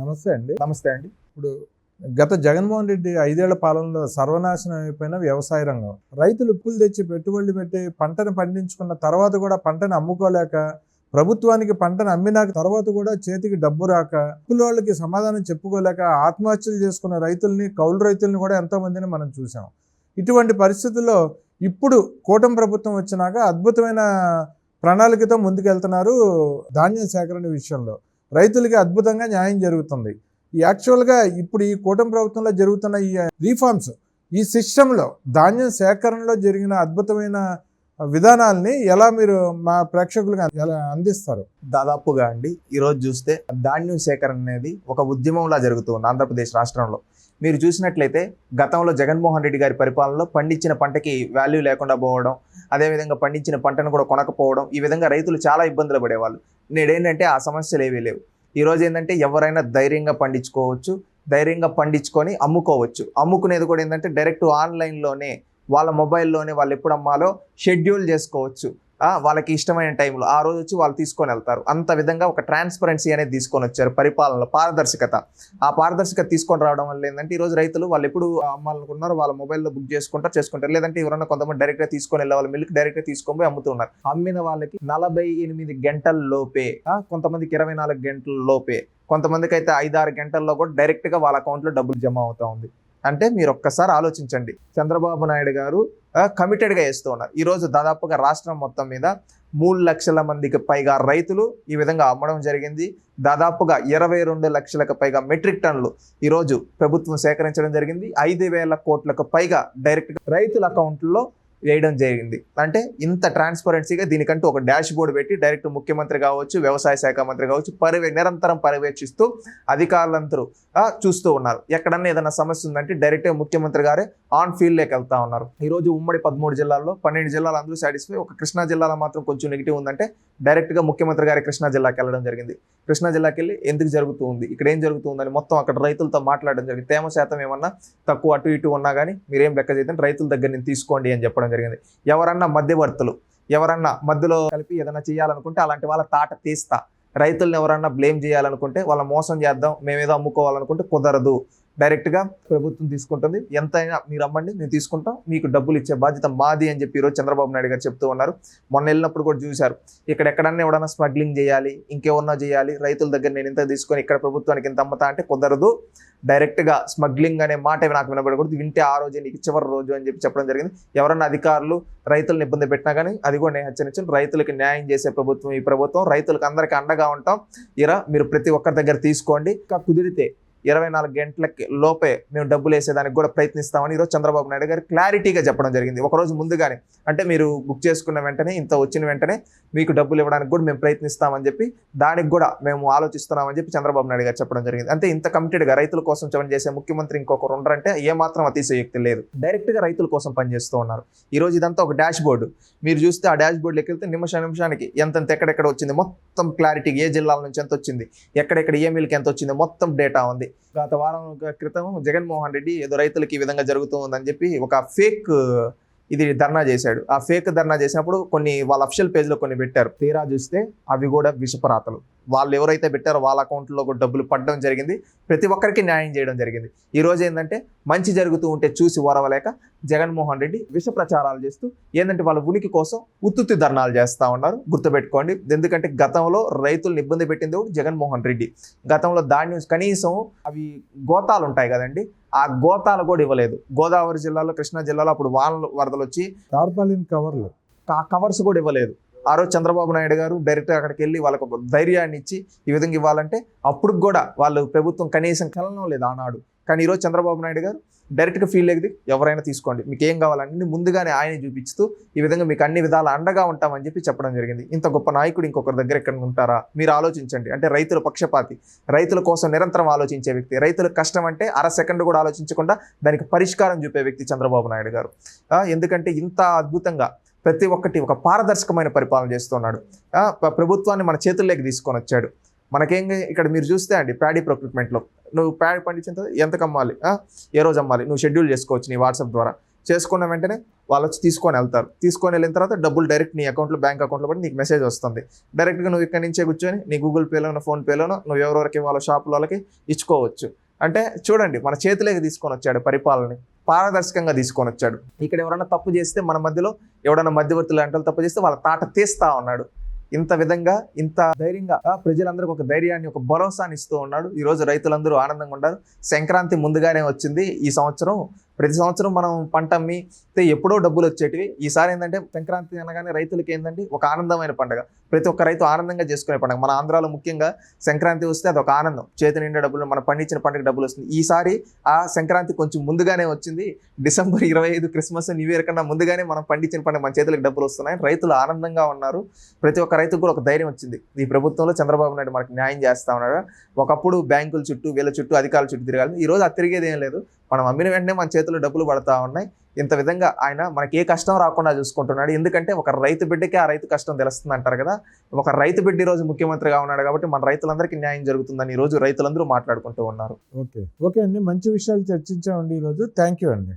నమస్తే అండి. నమస్తే అండి. ఇప్పుడు గత జగన్మోహన్ రెడ్డి 5 ఏళ్ల పాలనలో సర్వనాశనం అయిపోయిన వ్యవసాయ రంగం. రైతులు ఉప్పులు తెచ్చి పెట్టుబడులు పెట్టి పంటను పండించుకున్న తర్వాత కూడా పంటను అమ్ముకోలేక, ప్రభుత్వానికి పంటను అమ్మినాక తర్వాత కూడా చేతికి డబ్బు రాక, అప్పులోళ్ళకి సమాధానం చెప్పుకోలేక ఆత్మహత్యలు చేసుకున్న రైతుల్ని, కౌలు రైతుల్ని కూడా ఎంతోమందిని మనం చూసాం. ఇటువంటి పరిస్థితుల్లో ఇప్పుడు కూటమి ప్రభుత్వం వచ్చినాక అద్భుతమైన ప్రణాళికతో ముందుకెళ్తున్నారు ధాన్యం సేకరణ విషయంలో. రైతులకి అద్భుతంగా న్యాయం జరుగుతుంది. యాక్చువల్గా ఇప్పుడు ఈ కూటమి ప్రభుత్వంలో జరుగుతున్న ఈ రీఫార్మ్స్, ఈ సిస్టంలో ధాన్యం సేకరణలో జరిగిన అద్భుతమైన విధానాల్ని ఎలా మీరు మా ప్రేక్షకులకు ఎలా అందిస్తారు? దాదాపుగా అండి ఈరోజు చూస్తే ధాన్యం సేకరణ అనేది ఒక ఉద్యమంలా జరుగుతుంది ఆంధ్రప్రదేశ్ రాష్ట్రంలో. మీరు చూసినట్లయితే గతంలో జగన్మోహన్ రెడ్డి గారి పరిపాలనలో పండించిన పంటకి వాల్యూ లేకుండా పోవడం, అదేవిధంగా పండించిన పంటను కూడా కొనకపోవడం, ఈ విధంగా రైతులు చాలా ఇబ్బందులు పడేవాళ్ళు. నేడేంటంటే ఆ సమస్యలు ఏవీ లేవు. ఈరోజు ఏంటంటే ఎవరైనా ధైర్యంగా పండించుకోవచ్చు, ధైర్యంగా పండించుకొని అమ్ముకోవచ్చు. అమ్ముకునేది కూడా ఏంటంటే డైరెక్ట్ ఆన్లైన్లోనే వాళ్ళ మొబైల్లోనే వాళ్ళు ఎప్పుడు అమ్మాలో షెడ్యూల్ చేసుకోవచ్చు. వాళ్ళకి ఇష్టమైన టైంలో ఆ రోజు వచ్చి వాళ్ళు తీసుకొని వెళ్తారు. అంత విధంగా ఒక ట్రాన్స్పరెన్సీ అనేది తీసుకొని వచ్చారు పరిపాలనలో, పారదర్శకత. ఆ పారదర్శకత తీసుకొని రావడం వల్ల ఏంటంటే ఈరోజు రైతులు వాళ్ళు ఎప్పుడు అమ్మాలనుకున్నారో వాళ్ళ మొబైల్లో బుక్ చేసుకుంటారు. లేదంటే ఎవరన్నా కొంతమంది డైరెక్ట్గా తీసుకొని వెళ్ళే వాళ్ళ మిల్క్ డైరెక్ట్గా తీసుకొని పోయి అమ్ముతున్నారు. అమ్మిన వాళ్ళకి 48 గంటల లోపే, కొంతమందికి 24 గంటల లోపే, కొంతమందికి అయితే 5-6 గంటల్లో కూడా డైరెక్ట్గా వాళ్ళ అకౌంట్లో డబ్బులు జమ అవుతా ఉంది. అంటే మీరు ఒక్కసారి ఆలోచించండి, చంద్రబాబు నాయుడు గారు కమిటెడ్గా వేస్తూ ఉన్నారు. ఈరోజు దాదాపుగా రాష్ట్రం మొత్తం మీద 3 లక్షల మందికి పైగా రైతులు ఈ విధంగా అమ్మడం జరిగింది. దాదాపుగా 22 లక్షలకు పైగా మెట్రిక్ టన్నులు ఈరోజు ప్రభుత్వం సేకరించడం జరిగింది. 5,000 కోట్లకు పైగా డైరెక్ట్గా రైతుల అకౌంట్లో వేయడం జరిగింది. అంటే ఇంత ట్రాన్స్పరెన్సీగా దీనికంటూ ఒక డాష్ బోర్డు పెట్టి డైరెక్ట్ ముఖ్యమంత్రి కావచ్చు, వ్యవసాయ శాఖ మంత్రి కావచ్చు, నిరంతరం పర్యవేక్షిస్తూ అధికారులందరూ చూస్తూ ఉన్నారు. ఎక్కడన్నా ఏదైనా సమస్య ఉందంటే డైరెక్ట్గా ముఖ్యమంత్రి గారే ఆన్ ఫీల్డ్లోకి వెళ్తా ఉన్నారు. ఈరోజు ఉమ్మడి 13 జిల్లాల్లో 12 జిల్లాలు అందరూ సాటిస్ఫై, ఒక కృష్ణా జిల్లాలో మాత్రం కొంచెం నెగిటివ్ ఉందంటే డైరెక్ట్గా ముఖ్యమంత్రి గారి కృష్ణా జిల్లాకి వెళ్ళడం జరిగింది. కృష్ణా జిల్లాకి వెళ్ళి ఎందుకు జరుగుతుంది, ఇక్కడ ఏం జరుగుతుందని మొత్తం అక్కడ రైతులతో మాట్లాడడం జరిగింది. తేమ శాతం ఏమన్నా తక్కువ అటు ఇటు ఉన్నా కానీ మీరేం లెక్క చేద్దాం, రైతుల దగ్గర నుంచి తీసుకోండి అని చెప్పడం జరిగింది. ఎవరన్నా మధ్యవర్తులు, ఎవరన్నా మధ్యలో కలిపి ఏదైనా చేయాలనుకుంటే అలాంటి వాళ్ళ తాట తీస్తా. రైతులను ఎవరన్నా బ్లేమ్ చేయాలనుకుంటే, వాళ్ళ మోసం చేద్దాం, మేమేదో అమ్ముకోవాలనుకుంటే కుదరదు. డైరెక్ట్గా ప్రభుత్వం తీసుకుంటుంది. ఎంతైనా మీరు అమ్మండి, మేము తీసుకుంటాం, మీకు డబ్బులు ఇచ్చే బాధ్యత మాది అని చెప్పి ఈరోజు చంద్రబాబు నాయుడు గారు చెప్తూ ఉన్నారు. మొన్న వెళ్ళినప్పుడు కూడా చూశారు, ఇక్కడ ఎక్కడన్నా ఎవడన్నా స్మగ్లింగ్ చేయాలి, ఇంకేమన్నా చేయాలి, రైతుల దగ్గర నేను ఇంత తీసుకొని ఇక్కడ ప్రభుత్వానికి ఇంత అమ్ముతా అంటే కుదరదు. డైరెక్ట్గా స్మగ్లింగ్ అనే మాట నాకు వినబడకూడదు, వింటే ఆ రోజే నీకు చివరి రోజు అని చెప్పి చెప్పడం జరిగింది. ఎవరన్నా అధికారులు రైతులను ఇబ్బంది పెట్టినా కానీ అది కూడా నేను హెచ్చరించాను. రైతులకు న్యాయం చేసే ప్రభుత్వం ఈ ప్రభుత్వం, రైతులకు అందరికీ అండగా ఉంటాం. మీరు ప్రతి ఒక్కరి దగ్గర తీసుకోండి, ఇంకా కుదిరితే 24 గంటలకి లోపే మేము డబ్బులు వేసేదానికి కూడా ప్రయత్నిస్తామని ఈరోజు చంద్రబాబు నాయుడు గారు క్లారిటీగా చెప్పడం జరిగింది. ఒకరోజు ముందుగానే, అంటే మీరు బుక్ చేసుకున్న వెంటనే, ఇంత వచ్చిన వెంటనే మీకు డబ్బులు ఇవ్వడానికి కూడా మేము ప్రయత్నిస్తామని చెప్పి, దానికి కూడా మేము ఆలోచిస్తున్నామని చెప్పి చంద్రబాబు నాయుడు గారు చెప్పడం జరిగింది. అంటే ఇంత కమిటెడ్గా రైతుల కోసం చేసే ముఖ్యమంత్రి ఇంకొకరు ఉండరంటే ఏమాత్రం అతిశయోక్తి లేదు. డైరెక్ట్గా రైతుల కోసం పనిచేస్తూ ఉన్నారు. ఈరోజు ఇదంతా ఒక డాష్ బోర్డు. మీరు చూస్తే ఆ డాష్ బోర్డులోకి వెళ్తే నిమిషానికి ఎంతెంత ఎక్కడెక్కడ వచ్చింది మొత్తం క్లారిటీ, ఏ జిల్లాల నుంచి ఎంత వచ్చింది, ఎక్కడెక్కడ ఏ మిల్కి ఎంత వచ్చింది మొత్తం డేటా ఉంది. గత వారం క్రితం జగన్మోహన్ రెడ్డి ఏదో రైతులకి ఈ విధంగా జరుగుతుందని చెప్పి ఒక ఫేక్ ధర్నా చేశాడు. ఆ ఫేక్ ధర్నా చేసినప్పుడు కొన్ని వాళ్ళ అఫిషియల్ పేజ్లో కొన్ని పెట్టారు. తీరా చూస్తే అవి కూడా విషపరాతలు. వాళ్ళు ఎవరైతే పెట్టారో వాళ్ళ అకౌంట్లో కూడా డబ్బులు పడడం జరిగింది. ప్రతి ఒక్కరికి న్యాయం చేయడం జరిగింది. ఈరోజు ఏంటంటే మంచి జరుగుతూ ఉంటే చూసి ఓరవలేక జగన్మోహన్ రెడ్డి విష ప్రచారాలు చేస్తూ ఏంటంటే వాళ్ళ ఉనికి కోసం ఉత్తుత్తి ధర్నాలు చేస్తూ ఉన్నారు. గుర్తుపెట్టుకోండి, ఎందుకంటే గతంలో రైతులను ఇబ్బంది పెట్టింది జగన్మోహన్ రెడ్డి. గతంలో ధాన్యం కనీసం అవి గోతాలు ఉంటాయి కదండి, ఆ గోతాలు కూడా ఇవ్వలేదు. గోదావరి జిల్లాలో, కృష్ణా జిల్లాలో అప్పుడు వరదలు వచ్చి టార్పాలిన్ కవర్స్ కూడా ఇవ్వలేదు. ఆ రోజు చంద్రబాబు నాయుడు గారు డైరెక్ట్గా అక్కడికి వెళ్ళి వాళ్ళకు ధైర్యాన్ని ఇచ్చి ఈ విధంగా ఇవ్వాలంటే అప్పుడు కూడా వాళ్ళు ప్రభుత్వం కనీసం కలనం లేదు ఆనాడు. కానీ ఈరోజు చంద్రబాబు నాయుడు గారు డైరెక్ట్గా ఫీల్ అయ్యింది, ఎవరైనా తీసుకోండి, మీకు ఏం కావాలన్నీ ముందుగానే ఆయన చూపిస్తూ ఈ విధంగా మీకు అన్ని విధాలు అండగా ఉంటామని చెప్పి చెప్పడం జరిగింది. ఇంత గొప్ప నాయకుడు ఇంకొకరి దగ్గర ఎక్కడ ఉంటారా? మీరు ఆలోచించండి. అంటే రైతుల పక్షపాతి, రైతుల కోసం నిరంతరం ఆలోచించే వ్యక్తి, రైతుల కష్టం అంటే అర సెకండ్ కూడా ఆలోచించకుండా దానికి పరిష్కారం చూపే వ్యక్తి చంద్రబాబు నాయుడు గారు. ఎందుకంటే ఇంత అద్భుతంగా ప్రతి ఒక్కటి ఒక పారదర్శకమైన పరిపాలన చేస్తున్నాడు. ప్రభుత్వాన్ని మన చేతుల్లోకి తీసుకొని వచ్చాడు. మనకేం ఇక్కడ మీరు చూస్తే అండి, ప్యాడీ ప్రొక్యూర్మెంట్లో నువ్వు ప్యాడీ పండించిన ఎంతకు అమ్మాలి, ఏ రోజు అమ్మాలి, నువ్వు షెడ్యూల్ చేసుకోవచ్చు నీ వాట్సాప్ ద్వారా. చేసుకున్న వెంటనే వాళ్ళు వచ్చి తీసుకొని వెళ్తారు. తీసుకొని వెళ్ళిన తర్వాత డబ్బులు డైరెక్ట్ నీ అకౌంట్లో, బ్యాంక్ అకౌంట్లో పడి నీకు మెసేజ్ వస్తుంది. డైరెక్ట్గా నువ్వు ఇక్కడి నుంచే కూర్చొని నీ గూగుల్ పేలోనో, ఫోన్పేలోనో నువ్వు ఎవరెవరికి వాళ్ళ షాపుల వాళ్ళకి ఇచ్చుకోవచ్చు. అంటే చూడండి, మన చేతిలోకి తీసుకొని వచ్చాడు పరిపాలనని, పారదర్శకంగా తీసుకొని వచ్చాడు. ఇక్కడ ఎవరైనా తప్పు చేస్తే మన మధ్యలో ఎవరైనా మధ్యవర్తులు లాంటి తప్పు చేస్తే వాళ్ళ తాట తీస్తా ఉన్నాడు. ఇంత విధంగా ఇంత ధైర్యంగా ప్రజలందరికీ ఒక ధైర్యాన్ని, ఒక భరోసాని ఇస్తూ ఉన్నాడు. ఈరోజు రైతులందరూ ఆనందంగా ఉన్నారు. సంక్రాంతి ముందుగానే వచ్చింది ఈ సంవత్సరం. ప్రతి సంవత్సరం మనం పంట అమ్మితే ఎప్పుడో డబ్బులు వచ్చేటివి. ఈసారి ఏంటంటే సంక్రాంతి అనగానే రైతులకి ఏంటంటే ఒక ఆనందమైన పండుగ. ప్రతి ఒక్క రైతు ఆనందంగా చేసుకునే పండుగ. మన ఆంధ్రాలో ముఖ్యంగా సంక్రాంతి వస్తే అది ఒక ఆనందం. చేతి నిండా డబ్బులు, మనం పండించిన పండుగ డబ్బులు వస్తుంది. ఈసారి ఆ సంక్రాంతి కొంచెం ముందుగానే వచ్చింది. డిసెంబర్ 25 క్రిస్మస్, న్యూ ఇయర్ కన్నా ముందుగానే మనం పండించిన పండుగ మన చేతులకు డబ్బులు వస్తున్నాయి. రైతులు ఆనందంగా ఉన్నారు. ప్రతి ఒక్క రైతుకు కూడా ఒక ధైర్యం వచ్చింది. ఈ ప్రభుత్వంలో చంద్రబాబు నాయుడు మనకి న్యాయం చేస్తా ఉన్నాడు. ఒకప్పుడు బ్యాంకుల చుట్టూ, వీళ్ళ చుట్టూ, అధికారుల చుట్టూ తిరగాలి. ఈరోజు అది తిరిగేది ఏం లేదు. మనం అమ్మిన వెంటనే మన చేతుల్లో డబ్బులు పడతా ఉన్నాయి. ఇంత విధంగా ఆయన మనకి ఏ కష్టం రాకుండా చూసుకుంటున్నాడు. ఎందుకంటే ఒక రైతు బిడ్డకే ఆ రైతు కష్టం తెలుస్తుంది అంటారు కదా. ఒక రైతు బిడ్డ ఈరోజు ముఖ్యమంత్రిగా ఉన్నాడు కాబట్టి మన రైతులందరికీ న్యాయం జరుగుతుందని ఈరోజు రైతులందరూ మాట్లాడుకుంటూ ఉన్నారు. ఓకే అండి, మంచి విషయాలు చర్చించామండి ఈరోజు. థ్యాంక్ యూ అండి.